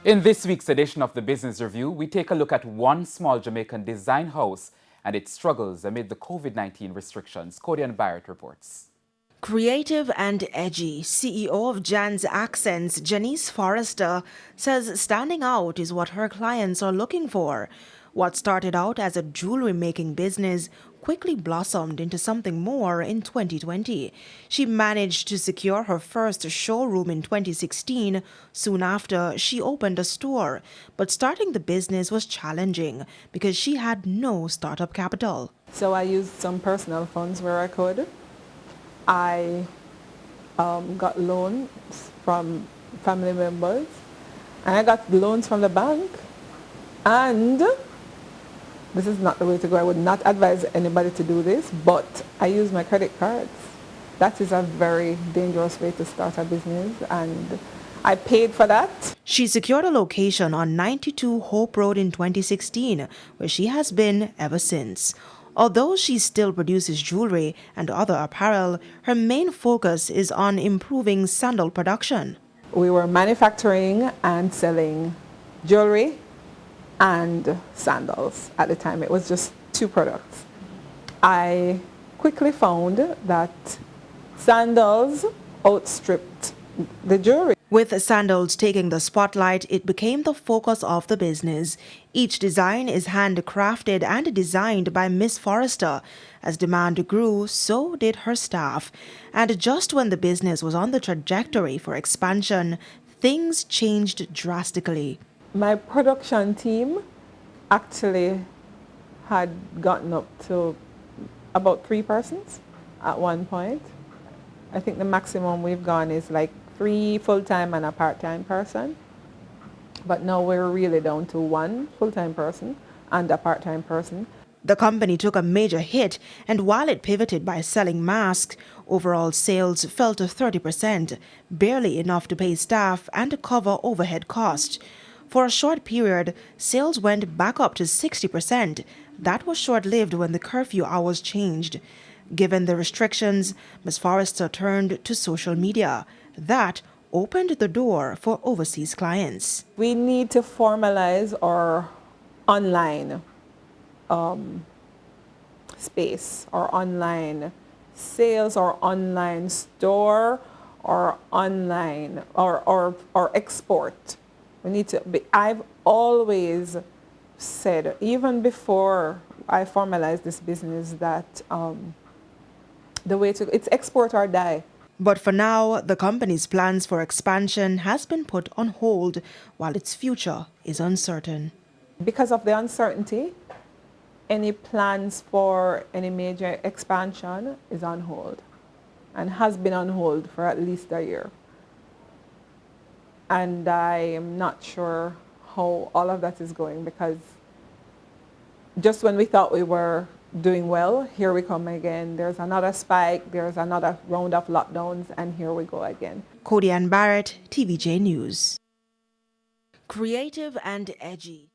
In this week's edition of the Business Review, we take a look at one small Jamaican design house and its struggles amid the COVID-19 restrictions. Codian Barrett reports. Creative and edgy, CEO of Jan's Accents, Janice Forrester, says standing out is what her clients are looking for. What started out as a jewelry-making business quickly blossomed into something more in 2020. She managed to secure her first showroom in 2016. Soon after, she opened a store. But starting the business was challenging because she had no startup capital. So I used some personal funds where I could. I got loans from family members, and I got loans from the bank. And this is not the way to go. I would not advise anybody to do this, but I use my credit cards. That is a very dangerous way to start a business, and I paid for that. She secured a location on 92 Hope Road in 2016, where she has been ever since. Although she still produces jewelry and other apparel, her main focus is on improving sandal production. We were manufacturing and selling jewelry and sandals at the time. It was just two products. I quickly found that sandals outstripped the jewelry. With sandals taking the spotlight, it became the focus of the business. Each design is handcrafted and designed by Miss Forrester. As demand grew, so did her staff. And just when the business was on the trajectory for expansion, things changed drastically. My production team actually had gotten up to about 3 persons at one point. I think the maximum we've gone is like 3 full-time and a part-time person. But now we're really down to 1 full-time person and a part-time person. The company took a major hit, and while it pivoted by selling masks, overall sales fell to 30%, barely enough to pay staff and to cover overhead costs. For a short period, sales went back up to 60%. That was short-lived when the curfew hours changed. Given the restrictions, Ms. Forrester turned to social media. That opened the door for overseas clients. We need to formalize our online space, our online sales, our online store, our online or export. We need to be, I've always said, even before I formalized this business, that the way to, it's export or die. But for now, the company's plans for expansion has been put on hold while its future is uncertain. Because of the uncertainty, any plans for any major expansion is on hold and has been on hold for at least a year. And I am not sure how all of that is going, because just when we thought we were doing well, here we come again. There's another spike, there's another round of lockdowns, and here we go again. Codian Barrett, TVJ News. Creative and edgy.